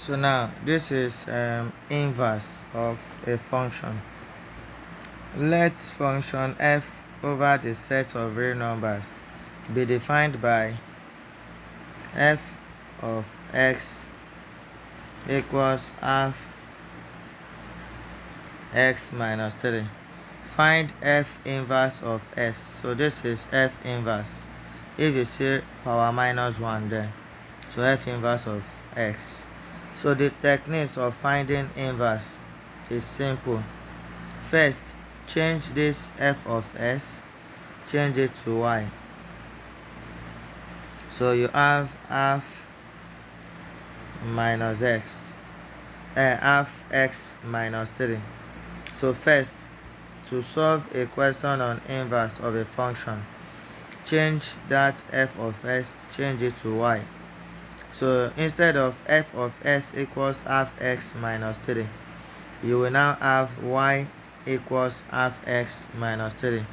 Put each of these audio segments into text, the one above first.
So now this is inverse of a function. Let function f over the set of real numbers be defined by f of x equals half x minus 3. Find f inverse of s. So this is f inverse. If you see power minus 1 there, so f inverse of x. So the techniques of finding inverse is simple. First, change this f of s, change it to y. So you have half minus x, half x minus 3. So first, to solve a question on inverse of a function, change that f of s, change it to y. So instead of f of s equals half x minus 3, you will now have y equals half x minus 3.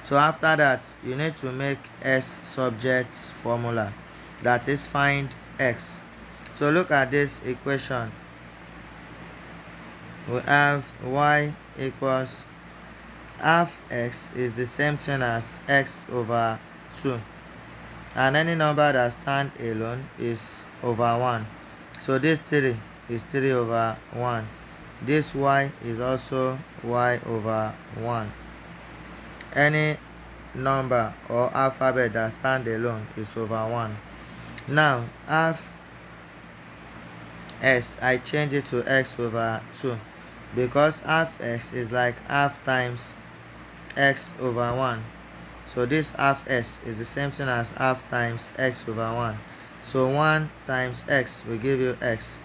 So after that, you need to make s subject formula, that is find x. So look at this equation. We have y equals half x is the same thing as x over 2, and any number that stands alone is over 1. So this 3 is 3 over 1. This y is also y over 1. Any number or alphabet that stands alone is over 1. Now half s, I change it to x over 2, because half x is like half times x over 1. So this half s is the same thing as half times x over 1. So 1 times x will give you x.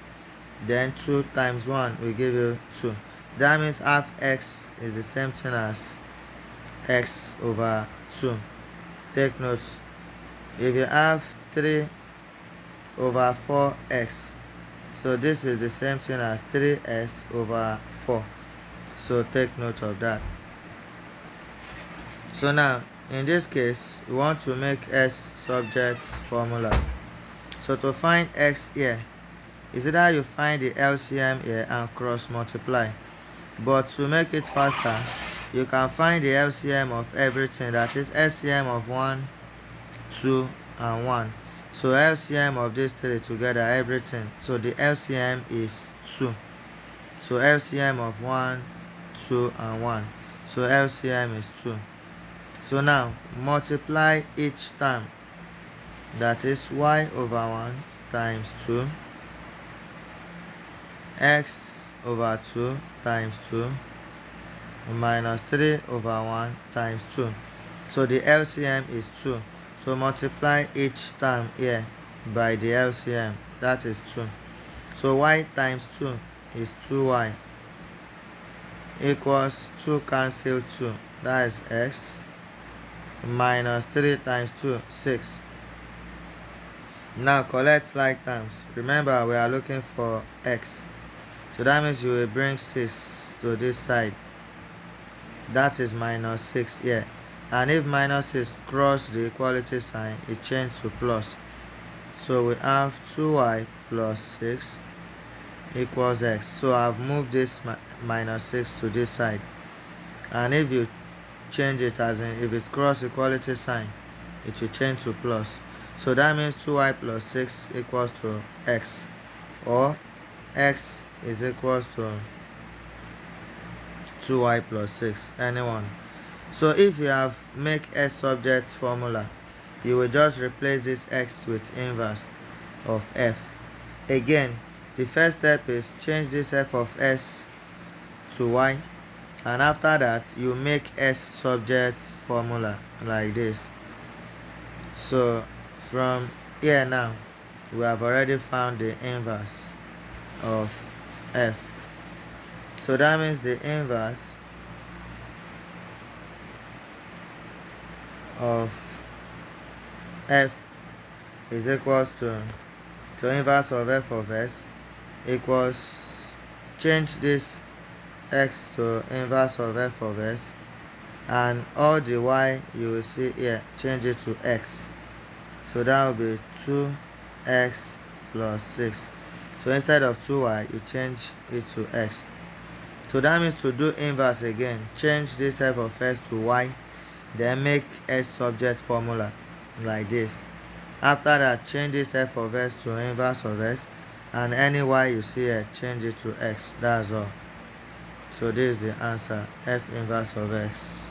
Then 2 times 1 will give you 2. That means half x is the same thing as x over 2. Take note. If you have 3 over 4x, so this is the same thing as 3x over 4. So take note of that. So now, in this case, we want to make s subject formula. So to find x here, is either you find the LCM here and cross multiply. But to make it faster, you can find the LCM of everything, that is LCM of 1, 2, and 1. So LCM of these three together, everything. So the LCM is 2. So LCM of 1, 2, and 1. So LCM is 2. So now multiply each term, that is y over 1 times 2, x over 2 times 2, minus 3 over 1 times 2. So the LCM is 2. So multiply each term here by the LCM, that is 2. So y times 2 is 2y equals 2 cancel 2, that is x, minus 3 times 2, 6. Now collect like terms. Remember, we are looking for x. So that means you will bring 6 to this side. That is minus 6 here. And if minus 6 cross the equality sign, it changes to plus. So we have 2y plus 6 equals x. So I've moved this minus 6 to this side. And if you change it, as in if it cross equality sign, it will change to plus. So that means 2y plus 6 equals to x, or x is equals to 2y plus 6, anyone. So if you have make s subject formula, you will just replace this x with inverse of f. Again, the first step is change this f of s to y, and after that you make s subject formula like this. So from here now, we have already found the inverse of f. So that means the inverse of f is equals to inverse of f of s equals, change this x to inverse of f of s, and all the y you will see here, change it to x. So that will be 2x plus 6. So instead of 2y, you change it to x. So that means to do inverse again, change this f of x to y, then make s subject formula like this. After that, change this f of x to inverse of x, and any y you see here, change it to x. That's all. So this is the answer, f inverse of x.